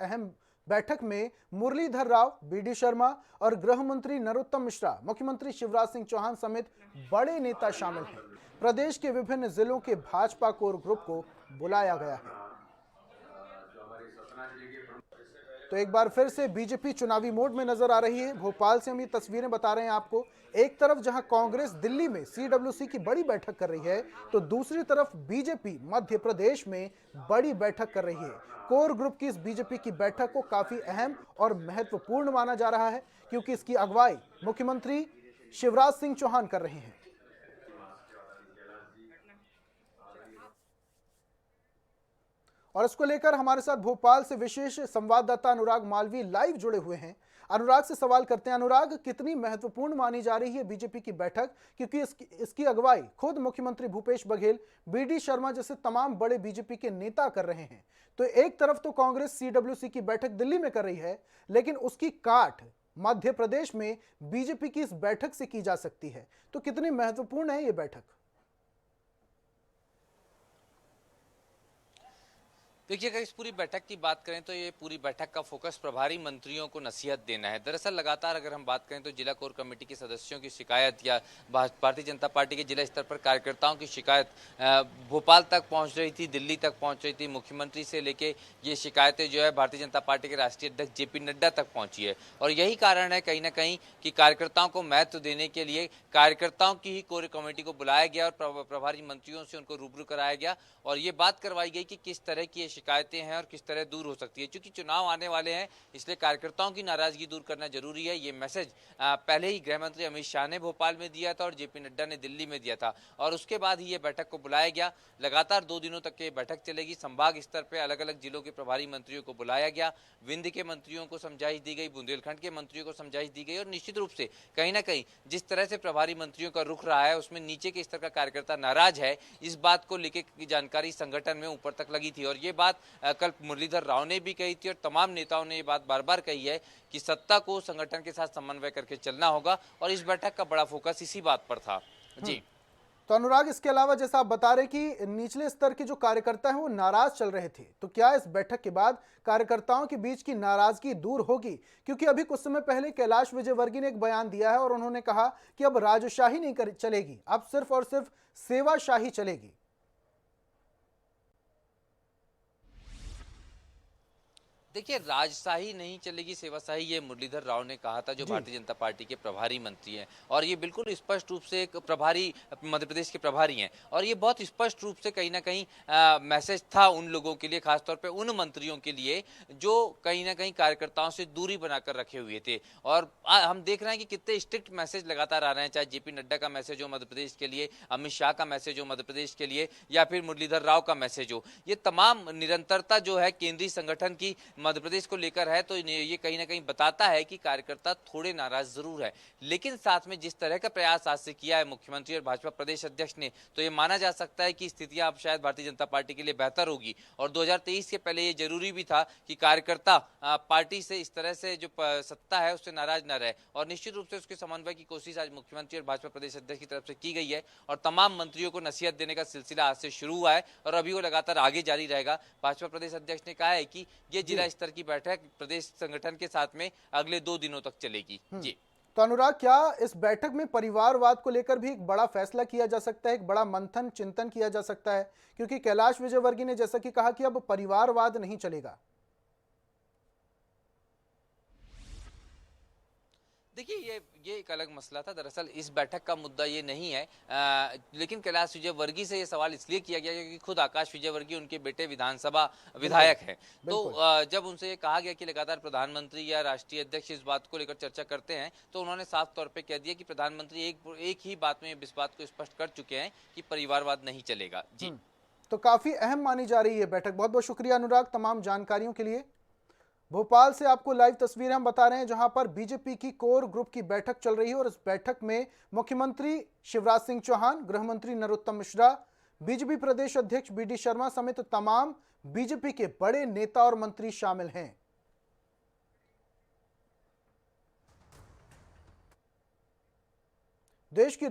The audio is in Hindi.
अहम बैठक में मुरलीधर राव, बीडी शर्मा और गृह मंत्री नरोत्तम मिश्रा, मुख्यमंत्री शिवराज सिंह चौहान समेत बड़े नेता शामिल हैं। प्रदेश के विभिन्न जिलों के भाजपा कोर ग्रुप को बुलाया गया है। तो एक बार फिर से बीजेपी चुनावी मोड में नजर आ रही है। भोपाल से हम ये तस्वीरें बता रहे हैं आपको। एक तरफ जहां कांग्रेस दिल्ली में सीडब्ल्यूसी की बड़ी बैठक कर रही है, तो दूसरी तरफ बीजेपी मध्य प्रदेश में बड़ी बैठक कर रही है। कोर ग्रुप की इस बीजेपी की बैठक को काफी अहम और महत्वपूर्ण माना जा रहा है, क्योंकि इसकी अगुवाई मुख्यमंत्री शिवराज सिंह चौहान कर रहे हैं। और इसको लेकर हमारे साथ भोपाल से विशेष संवाददाता अनुराग मालवी लाइव जुड़े हुए हैं। अनुराग से सवाल करते हैं। अनुराग, कितनी महत्वपूर्ण मानी जा रही है बीजेपी की बैठक, क्योंकि इसकी अगुवाई खुद मुख्यमंत्री भूपेश बघेल, बीडी शर्मा जैसे तमाम बड़े बीजेपी के नेता कर रहे हैं। तो एक तरफ तो कांग्रेस सीडब्ल्यूसी की बैठक दिल्ली में कर रही है, लेकिन उसकी काट मध्य प्रदेश में बीजेपी की इस बैठक से की जा सकती है। तो कितनी महत्वपूर्ण है ये बैठक? देखिए, अगर इस पूरी बैठक की बात करें तो ये पूरी बैठक का फोकस प्रभारी मंत्रियों को नसीहत देना है। दरअसल लगातार अगर हम बात करें तो जिला कोर कमेटी के सदस्यों की शिकायत या भारतीय जनता पार्टी के जिला स्तर पर कार्यकर्ताओं की शिकायत भोपाल तक पहुंच रही थी, दिल्ली तक पहुंच रही थी। मुख्यमंत्री से लेके ये शिकायतें जो है भारतीय जनता पार्टी के राष्ट्रीय अध्यक्ष जेपी नड्डा तक पहुंची है। और यही कारण है कहीं ना कहीं कि कार्यकर्ताओं को महत्व देने के लिए कार्यकर्ताओं की ही कोर कमेटी को बुलाया गया और प्रभारी मंत्रियों से उनको रूबरू कराया गया और ये बात करवाई गई कि किस तरह की शिकायतें हैं और किस तरह दूर हो सकती है। क्योंकि चुनाव आने वाले हैं, इसलिए कार्यकर्ताओं की नाराजगी दूर करना जरूरी है। ये मैसेज पहले ही गृह मंत्री अमित शाह ने भोपाल में दिया था और जेपी नड्डा ने दिल्ली में दिया था और उसके बाद ही ये बैठक को बुलाया गया। लगातार 2 दिनों तक ये बैठक चलेगी। संभाग स्तर पर अलग अलग जिलों के प्रभारी मंत्रियों को बुलाया गया, विंध्य के मंत्रियों को समझाइश दी गई, बुंदेलखंड के मंत्रियों को समझाइश दी गई और निश्चित रूप से कहीं ना कहीं जिस तरह से प्रभारी मंत्रियों का रुख रहा है उसमें नीचे के स्तर का कार्यकर्ता नाराज है। इस बात को लेकर जानकारी संगठन में ऊपर तक लगी थी और ये बात कल मुरलीधर राव ने भी कही थी और तमाम नेताओं ने ये बात बार बार कही है कि सत्ता को संगठन के साथ समन्वय करके चलना होगा और इस बैठक का बड़ा फोकस इसी बात पर था। जी तो अनुराग, इसके अलावा जैसा आप बता रहे कि निचले स्तर के जो कार्यकर्ता हैं वो नाराज चल रहे थे, तो क्या इस बैठक के बाद कार्यकर्ताओं के बीच की नाराजगी दूर होगी? क्योंकि अभी कुछ समय पहले कैलाश विजयवर्गीय ने एक बयान दिया है और उन्होंने कहा कि अब राजशाही नहीं चलेगी, अब सिर्फ और सिर्फ सेवाशाही चलेगी। देखिए, राजशाही नहीं चलेगी, सेवाशाही, ये मुरलीधर राव ने कहा था जो भारतीय जनता पार्टी के प्रभारी मंत्री हैं और ये बिल्कुल स्पष्ट रूप से एक प्रभारी मध्य प्रदेश के प्रभारी हैं और ये बहुत स्पष्ट रूप से कहीं ना कहीं मैसेज था उन लोगों के लिए, खासतौर पे उन मंत्रियों के लिए जो कहीं ना कहीं कार्यकर्ताओं से दूरी बनाकर रखे हुए थे। और हम देख रहे हैं कि कितने स्ट्रिक्ट मैसेज लगातार आ रहे हैं, चाहे जेपी नड्डा का मैसेज हो मध्य प्रदेश के लिए, अमित शाह का मैसेज हो मध्य प्रदेश के लिए या फिर मुरलीधर राव का मैसेज हो। ये तमाम निरंतरता जो है केंद्रीय संगठन की मध्य प्रदेश को लेकर है, तो ये कहीं ना कहीं बताता है कि कार्यकर्ता थोड़े नाराज जरूर है, लेकिन साथ में जिस तरह का प्रयास आज से किया है मुख्यमंत्री और भाजपा प्रदेश अध्यक्ष ने, तो ये माना जा सकता है कि स्थितियां अब शायद भारतीय जनता पार्टी के लिए बेहतर होगी। और 2023 के पहले ये जरूरी भी था कि कार्यकर्ता पार्टी से इस तरह से जो सत्ता है उससे नाराज न रहे और निश्चित रूप से उसके समन्वय की कोशिश आज मुख्यमंत्री और भाजपा प्रदेश अध्यक्ष की तरफ से की गई है और तमाम मंत्रियों को नसीहत देने का सिलसिला आज से शुरू हुआ है और अभी वो लगातार आगे जारी रहेगा। भाजपा प्रदेश अध्यक्ष ने कहा है कि ये जिला स्तर की बैठक प्रदेश संगठन के साथ में अगले 2 दिनों तक चलेगी। जी तो अनुराग, क्या इस बैठक में परिवारवाद को लेकर भी एक बड़ा फैसला किया जा सकता है, एक बड़ा मंथन चिंतन किया जा सकता है? क्योंकि कैलाश विजयवर्गीय ने जैसा कि कहा कि अब परिवारवाद नहीं चलेगा। देखिए, ये एक अलग मसला था। दरअसल इस बैठक का मुद्दा ये नहीं है, लेकिन कैलाश विजयवर्गीय से ये सवाल इसलिए किया गया क्योंकि खुद आकाश विजयवर्गीय उनके बेटे विधानसभा विधायक हैं। तो जब उनसे ये कहा गया कि लगातार प्रधानमंत्री या राष्ट्रीय अध्यक्ष इस बात को लेकर चर्चा करते हैं, तो उन्होंने साफ तौर पर कह दिया कि प्रधानमंत्री एक ही बात में इस बात को स्पष्ट कर चुके हैं कि परिवारवाद नहीं चलेगा। जी तो काफी अहम मानी जा रही है बैठक। बहुत बहुत शुक्रिया अनुराग तमाम जानकारियों के लिए। भोपाल से आपको लाइव तस्वीरें हम बता रहे हैं, जहां पर बीजेपी की कोर ग्रुप की बैठक चल रही है और इस बैठक में मुख्यमंत्री शिवराज सिंह चौहान, गृह मंत्री नरोत्तम मिश्रा, बीजेपी प्रदेश अध्यक्ष बीडी शर्मा समेत तमाम बीजेपी के बड़े नेता और मंत्री शामिल हैं। देश की